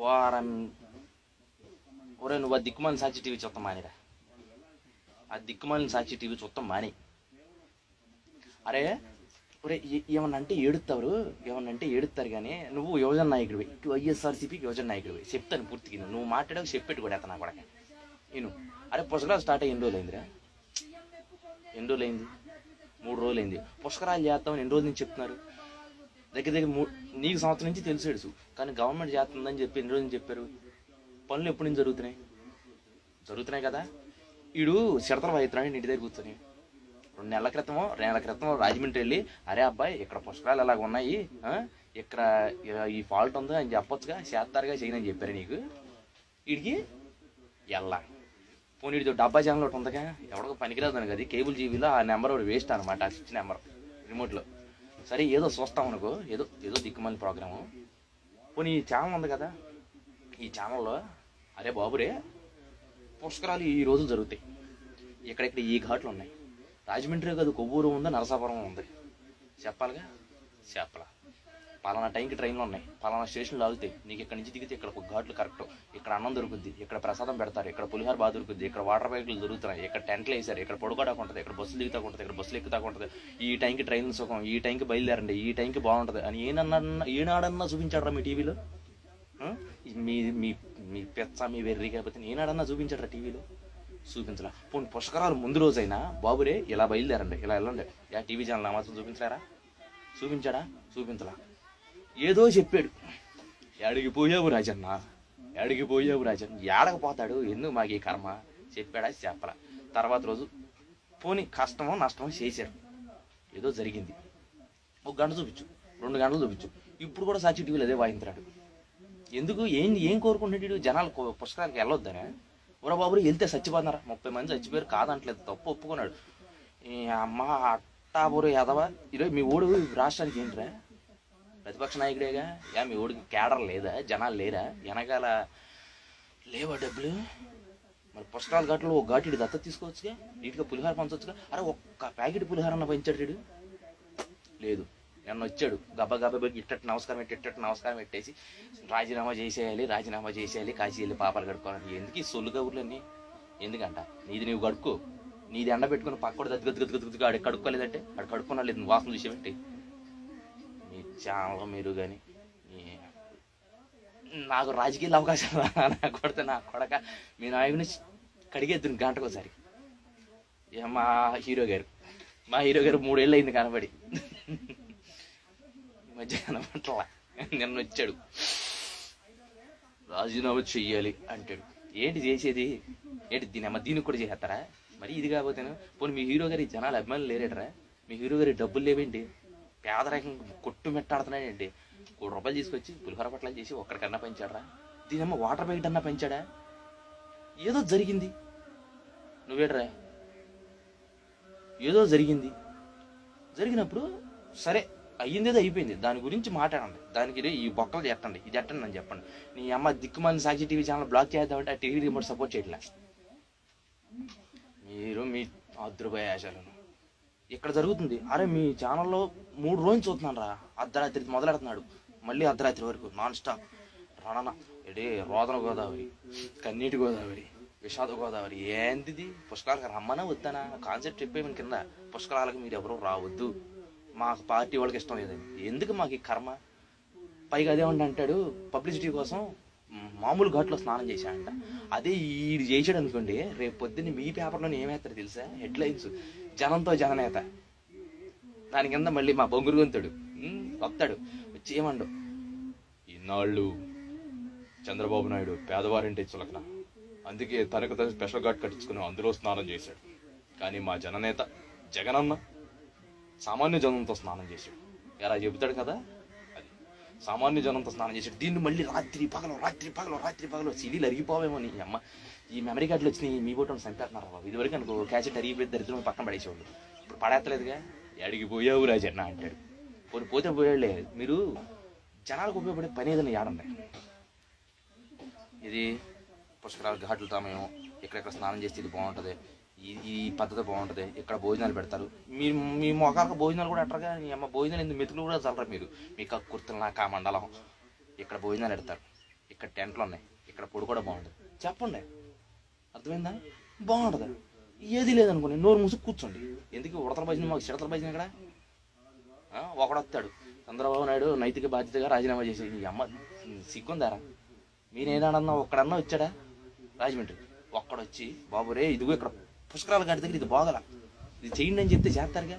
వారం ఒరే నువ్వు ఆ దిక్కుమాలిన సాక్షి టీవీ చూస్తాం మానేరా. ఆ దిక్కుమాలిన సాక్షి టీవీ చూస్తాం మాని. అరే ఒరే ఏమన్నా అంటే ఏడుస్తారు కానీ నువ్వు యువజన నాయకుడివి, వైఎస్ఆర్సీపీకి యువజన నాయకుడివి. చెప్తాను పూర్తిగా, నువ్వు మాట్లాడావు చెప్పెట్టు కూడా అతను కూడా నేను. అరే పుష్కరాలు స్టార్ట్ అయ్యి ఎన్ని రోజులు అయిందిరా? ఎన్ని రోజులు అయింది? 3 రోజులు అయింది. పుష్కరాలు చేస్తామని ఎన్ని రోజుల నుంచి చెప్తున్నారు? దగ్గర నీకు సంవత్సరం నుంచి తెలుసు, కానీ గవర్నమెంట్ చేస్తుందని చెప్పి ఎన్ని రోజులు నుంచి చెప్పారు? పనులు ఎప్పటి నుంచి జరుగుతున్నాయి కదా. వీడు చిడతలు వాయిస్తున్నాడు ఇంటి దగ్గర కూర్చొని. 2 నెలల క్రితం రాజమండ్రి వెళ్ళి, అరే అబ్బాయి ఇక్కడ పుష్కరాలు ఎలాగ ఉన్నాయి, ఇక్కడ ఈ ఫాల్ట్ ఉందో అని చెప్పొచ్చుగా, చేస్తారుగా చేయనని చెప్పారు నీకు. వీడికి ఎల్లా పోనీ వీడితో డబ్బా ఛానల్ ఒకటి ఉందిగా, ఎవడో పనికిరాదు అని కదా, కేబుల్ జీబీలో ఆ నెంబర్ ఒకటి వేస్ట్ అనమాట, ఆ స్విచ్ నెంబర్ రిమోట్లో. సరే ఏదో చూస్తాం అనుకో, ఏదో దిక్కుమల్లి ప్రోగ్రాము. పోనీ ఈ ఛానల్ ఉంది కదా, ఈ ఛానల్లో అరే బాబురే పుష్కరాలు ఈ రోజులు జరుగుతాయి, ఇక్కడెక్కడ ఈ ఘాట్లు ఉన్నాయి, రాజమండ్రి కాదు కొవ్వూరు ఉంది, నరసాపురం ఉంది, చెప్పాలా పలానా టైంకి ట్రైన్లు ఉన్నాయి, పలానా స్టేషన్లు ఆగుతాయి, నీకు ఇక్కడ నుంచి దిగితే ఇక్కడ ఘాట్లు కరెక్ట్, ఇక్కడ అన్నం దొరుకుద్ది, ఇక్కడ ప్రసాదం పెడతారు, ఇక్కడ పులిహార బాగా దొరుకుద్ది, ఇక్కడ వాటర్ బ్యాగులు దొరుకుతున్నాయి, ఇక్కడ టెంట్లు వేసారు, ఇక్కడ పడుకోవడానికి ఉంటుంది, ఇక్కడ బస్సులు దిగుతా ఉంటుంది, ఇక్కడ బస్సులు ఎక్కుతా ఉంటుంది, ఈ టైంకి ట్రైన్లు సుఖం, ఈ టైంకి బయలుదేరండి, ఈ టైంకి బాగుంటుంది అని ఏనాడన్నా చూపించాడరా మీ టీవీలో? మీ పెచ్చ మీ వెర్రి కాకపోతే ఏనాడన్నా చూపించాడరా టీవీలో? చూపించలా. పోనీ పుష్కరాలు ముందు రోజైనా బాబురే ఇలా బయలుదేరండి, ఇలా వెళ్ళండి, టీవీ ఛానల్ మాత్రం చూపించారా? చూపించలా. ఏదో చెప్పాడు, ఎడికి పోయావు రాజన్న, ఏడకపోతాడు, ఎందుకు మాకు ఈ కర్మ? చెప్పలా. తర్వాత రోజు పోనీ కష్టమో నష్టమో చేశారు, ఏదో జరిగింది, 1 గంట చూపించు, 2 గంటలు చూపించు, ఇప్పుడు కూడా సాక్షి టీవీలో అదే వాయించాడు. ఎందుకు? ఏం కోరుకుంటున్నాడు? జనాలు పుష్కరానికి వెళ్ళొద్దనే? ఊరా బాబురు వెళ్తే చచ్చిపోతున్నారా? 30 మంది చచ్చిపోయారు, కాదంటలేదు, తప్పు ఒప్పుకున్నాడు. ఈ అమ్మ అట్టాబూరు యాదవ. ఈరోజు మీ ఊడు రాష్ట్రానికి ఏంటిరా? ప్రతిపక్ష నాయకుడేగా. మీ ఊడికి కేడర్ లేదా? జనాలు లేరా? వెనకాల లేవా డబ్బులు? మరి పుష్కరాల ఘాట్లో ఒక ఘాటు దత్త తీసుకోవచ్చుగా, నీట్గా పులిహార పంచవచ్చుగా. అరే ఒక్క ప్యాకెట్ పులిహార అన్న పంచాడు వీడు? లేదు. నన్ను వచ్చాడు గబ్బా ఇట్టట్టు నమస్కారం పెట్టేసి రాజీనామా చేసేయాలి, కాశీ వెళ్ళి పాపాలు కడుక్కోవాలి. ఎందుకు ఈ సొల్లు కబుర్లన్నీ? ఎందుకంట నీది నువ్వు కడుక్కో, నీది ఎండ పెట్టుకుని పక్కడు గద్దు ఆడికి కడుక్కోలేదంటే ఆడు కడుక్కున్నా లేదు, నువ్వు వాసన చూసేబెట్టి మీ ఛానల్ మీరు. కానీ నాకు రాజకీయ అవకాశాలు కొడితే నా కొడక మీ నాయకుని కడిగేద్దును గంటకోసారి. మా హీరో గారు 3 ఏళ్ళు అయింది కనబడి, మధ్య కనబట్లా. నిన్న వచ్చాడు రాజీనామా చెయ్యాలి అంటాడు. ఏంటి చేసేది? దీనికి కూడా చేసేస్తారా? మరి ఇది కాకపోతేను పోనీ మీ హీరో గారి జనాలు అభిమానులు లేరేటరా? మీ హీరో గారి డబ్బులు లేవేంటి? పేదరికం కొట్టు మెట్టాడుతున్నాడండి. 1 రూపాయలు తీసుకొచ్చి పులిహోర పట్లాలు చేసి ఒక్కడికన్నా పెంచాడరా? దీనమ్మ వాటర్ ప్యాకెట్ అన్నా పెంచాడా? ఏదో జరిగింది, నువ్వేడరా? ఏదో జరిగినప్పుడు సరే అయ్యిందేదో అయిపోయింది, దాని గురించి మాట్లాడండి, దానికి ఈ బొక్కలు చెప్పండి, ఇది ఎట్టండి అని చెప్పండి. నీ అమ్మ దిక్కుమాలిన సాక్షి టీవీ ఛానల్ బ్లాక్ చేద్దామంటే ఆ టీవీ రిమోట్ సపోర్ట్ చేయట్లే. మీరు మీ అదృభయాశాలను ఇక్కడ జరుగుతుంది. అరే మీ ఛానల్లో 3 రోజులు చూస్తున్నాను రా, అర్ధరాత్రి మొదలెడుతున్నాడు, మళ్ళీ అర్ధరాత్రి వరకు నాన్ స్టాప్ రానా. రోదన గోదావరి, కన్నీటి గోదావరి, విషాద గోదావరి. ఏంటిది? పుష్కరాలకు రమ్మనా వద్దానా? కాన్సెప్ట్ చెప్పేమని కింద, పుష్కరాలకు మీరు ఎవరూ రావద్దు, మాకు పార్టీ వాళ్ళకి ఇష్టం లేదని. ఎందుకు మాకు ఈ కర్మ? పైగా అదేమంటే అంటాడు పబ్లిసిటీ కోసం మామూలు ఘాట్లో స్నానం చేశాడంట. అదే ఈడు చేసాడు అనుకోండి, రేపు పొద్దున్న మీ పేపర్లోనే ఏమేస్తారు తెలుసా? హెడ్లైన్స్, జనంతో జననేత. దాని కింద మళ్ళీ మా బొంగురు గొంతుడు వస్తాడు, వచ్చి ఏమండు, ఇన్నాళ్ళు చంద్రబాబు నాయుడు పేదవారింటి చులకన, అందుకే తనకు స్పెషల్ ఘాట్ కట్టించుకుని అందులో స్నానం చేశాడు. కానీ మా జననేత జగనన్న సామాన్య జనంతో స్నానం చేశాడు. ఎలా చెబుతాడు కదా, అది సామాన్య జనంతో స్నానం చేశాడు. దీన్ని మళ్ళీ రాత్రి పగలు సిడీలు అరిగిపోవేమో. నీ అమ్మ ఈ మెమరీ కార్డులు వచ్చినాయి, మీ బోటం చంపేస్తున్నారు బాబు. ఇదివరకు అనుకో క్యాసెట్ అరిగిపోయి దరిద్రం పక్కన పడేసేవాళ్ళు, ఇప్పుడు పడేస్తలేదుగా. ఎడికి పోయావు రాజన్న అంటాడు. పోతే పోయాడులే. మీరు జనాలకు ఉపయోగపడే పని ఏదైనా ఏడండి. ఇది పుష్కరాల ఘాట్లు తామేమో, ఎక్కడెక్కడ స్నానం చేస్తే ఇది బాగుంటుంది, ఈ పద్ధతి బాగుంటుంది, ఇక్కడ భోజనాలు పెడతారు. మీ మొఖాలకు భోజనాలు కూడా ఎట్టరుగా. నీ అమ్మ భోజనాలు ఎందుకు మెతుకులు కూడా చల్లరు మీరు, మీ కక్కుర్తులు నా కా మండలం. ఇక్కడ భోజనాలు పెడతారు, ఇక్కడ టెంట్లు ఉన్నాయి, ఇక్కడ పొడి కూడా బాగుంటుంది చెప్పండి. అర్థమైందా? బాగుంటుంది. ఏది లేదనుకోండి నోరు మూసుకు కూర్చోండి. ఎందుకు ఉడతల భజన మాకు చిడతల భజన ఇక్కడ? ఒకడొస్తాడు చంద్రబాబు నాయుడు నైతిక బాధ్యతగా రాజీనామా చేసి, ఈ అమ్మ సిగ్గుందారా? మీరేదన్నా ఒక్కడన్నా వచ్చాడా రాజమండ్రి? ఒక్కడొచ్చి బాబు రే ఇదిగో ఇక్కడ పుష్కరాల గాడి దగ్గర ఇది బాగల, ఇది చేయండి అని చెప్తే చేస్తారుగా.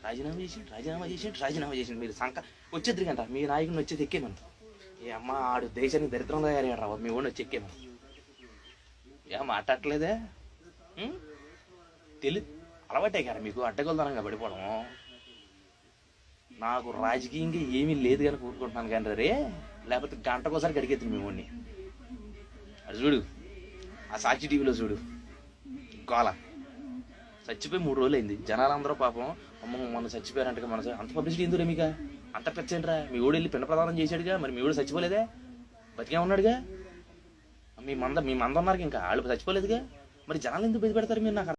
రాజీనామా చేసి మీరు వచ్చేద్దరు కంట మీ నాయకుడిని వచ్చేది ఎక్కేమని. ఏ అమ్మ ఆడు దేశానికి దరిద్రం తయారయ్యాడు రా మీ వాడిని వచ్చి ఎక్కేమని. ఏ మాట్లాడలేదే? అలవాటే కదా మీకు అడ్డగొల్దానంగా పడిపోవడం. నాకు రాజకీయంగా ఏమీ లేదు కానీ కూరుకుంటున్నాను కానీ రే, లేకపోతే గంటకోసారి గడిగెత్తుంది మీ వాడిని. అది చూడు, ఆ సాక్షి టీవీలో చూడు గోల. చచ్చిపోయి 3 రోజులు అయింది. జనాలందరూ పాపం అమ్మ మొన్న చచ్చిపోయారంటే మన అంత పబ్లిసిటీ ఎందుకు మీక? అంత పెంచండిరా. మీ ఊడు వెళ్ళి పిండ ప్రదానం చేశాడుగా, మరి మీ ఊడు చచ్చిపోలేదే, బతికే ఉన్నాడుగా. మీ మంద ఉన్నారు ఇంకా, వాళ్ళు చచ్చిపోలేదుగా. మరి జనాలు ఎందుకు బెది పెడతారు మీరు? నాకు